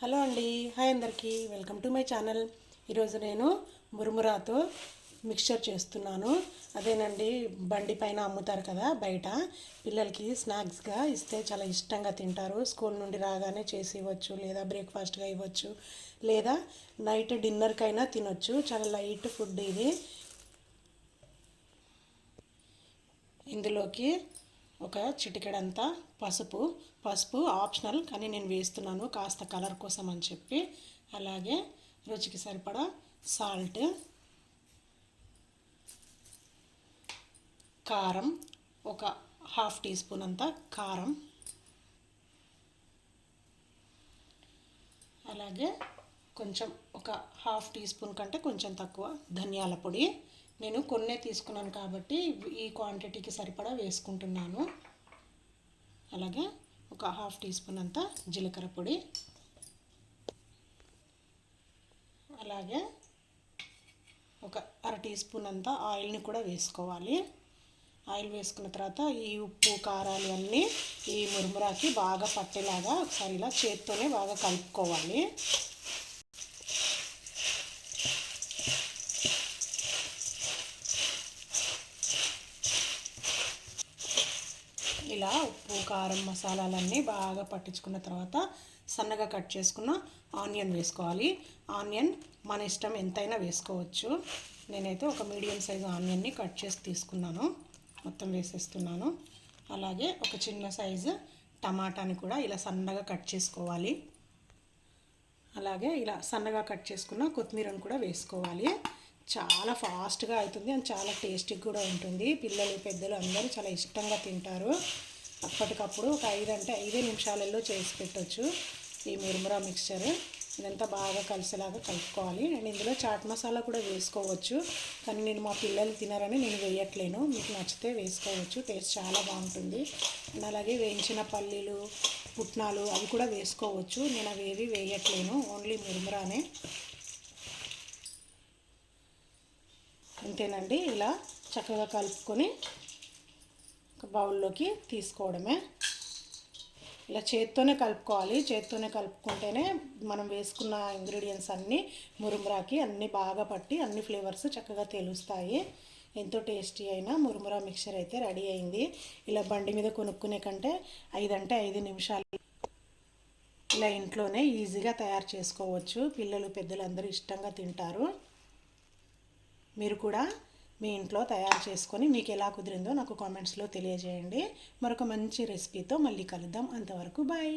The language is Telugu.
హలో అండి, హాయ్ అందరికీ, వెల్కమ్ టు మై ఛానల్. ఈరోజు నేను మురుమురాతో మిక్చర్ చేస్తున్నాను. అదేనండి, బండి పైన అమ్ముతారు కదా బయట. పిల్లలకి స్నాక్స్గా ఇస్తే చాలా ఇష్టంగా తింటారు. స్కూల్ నుండి రాగానే చేసి ఇవ్వచ్చు, లేదా బ్రేక్ఫాస్ట్గా ఇవ్వచ్చు, లేదా నైట్ డిన్నర్కైనా తినొచ్చు. చాలా లైట్ ఫుడ్ ఇది. ఇందులోకి ఒక చిటికెడంతా పసుపు ఆప్షనల్, కానీ నేను వేస్తున్నాను కాస్త కలర్ కోసం అని చెప్పి. అలాగే రుచికి సరిపడా సాల్ట్, కారం ఒక హాఫ్ టీ స్పూన్ అంతా కారం, అలాగే కొంచెం ఒక హాఫ్ టీ స్పూన్ కంటే కొంచెం తక్కువ ధనియాల పొడి. నేను కొన్నే తీసుకున్నాను కాబట్టి ఈ క్వాంటిటీకి సరిపడా వేసుకుంటున్నాను. అలాగే ఒక హాఫ్ టీ స్పూన్ అంతా జీలకర్ర పొడి, అలాగే ఒక అర టీ స్పూన్ అంతా ఆయిల్ని కూడా వేసుకోవాలి. ఆయిల్ వేసుకున్న తర్వాత ఈ ఉప్పు కారాలు అన్నీ ఈ మురుమురాకి బాగా పట్టేలాగా ఒకసారి ఇలా చేత్తోనే బాగా కలుపుకోవాలి. ఇలా ఉప్పు కారం మసాలాలన్నీ బాగా పట్టించుకున్న తర్వాత సన్నగా కట్ చేసుకున్న ఆనియన్ వేసుకోవాలి. ఆనియన్ మన ఇష్టం ఎంతైనా వేసుకోవచ్చు. నేనైతే ఒక మీడియం సైజు ఆనియన్ని కట్ చేసి తీసుకున్నాను, మొత్తం వేసేస్తున్నాను. అలాగే ఒక చిన్న సైజు టమాటాని కూడా ఇలా సన్నగా కట్ చేసుకోవాలి. అలాగే ఇలా సన్నగా కట్ చేసుకున్న కొత్తిమీరను కూడా వేసుకోవాలి. చాలా ఫాస్ట్గా అవుతుంది అండ్ చాలా టేస్టీగా కూడా ఉంటుంది. పిల్లలు పెద్దలు అందరూ చాలా ఇష్టంగా తింటారు. అప్పటికప్పుడు ఒక 5 నిమిషాలలో చేసి పెట్టవచ్చు ఈ మురుమురా మిక్చర్. ఇదంతా బాగా కలిసేలాగా కలుపుకోవాలి. నేను ఇందులో చాట్ మసాలా కూడా వేసుకోవచ్చు, కానీ నేను మా పిల్లలు తినారని నేను వేయట్లేను. మీకు నచ్చితే వేసుకోవచ్చు, టేస్ట్ చాలా బాగుంటుంది. అండ్ అలాగే వేయించిన పల్లీలు పుట్నాలు అవి కూడా వేసుకోవచ్చు. నేను అవి ఏవి వేయట్లేను, ఓన్లీ మురుమురానే. అంతేనండి, ఇలా చక్కగా కలుపుకొని ఒక బౌల్లోకి తీసుకోవడమే. ఇలా చేత్తోనే కలుపుకోవాలి. చేత్తోనే కలుపుకుంటేనే మనం వేసుకున్న ఇంగ్రీడియంట్స్ అన్నీ మురుమురాకి అన్నీ బాగా పట్టి అన్ని ఫ్లేవర్స్ చక్కగా తెలుస్తాయి. ఎంతో టేస్టీ అయిన మురుమురా మిక్చర్ అయితే రెడీ అయింది. ఇలా బండి మీద కొనుక్కునే కంటే 5 నిమిషాలు ఇలా ఇంట్లోనే ఈజీగా తయారు చేసుకోవచ్చు. పిల్లలు పెద్దలు అందరూ ఇష్టంగా తింటారు. మీరు కూడా మీ ఇంట్లో తయారు చేసుకొని మీకు ఎలా కుదిరిందో నాకు కామెంట్స్లో తెలియజేయండి. మరొక మంచి రెసిపీతో మళ్ళీ కలుద్దాం. అంతవరకు బాయ్.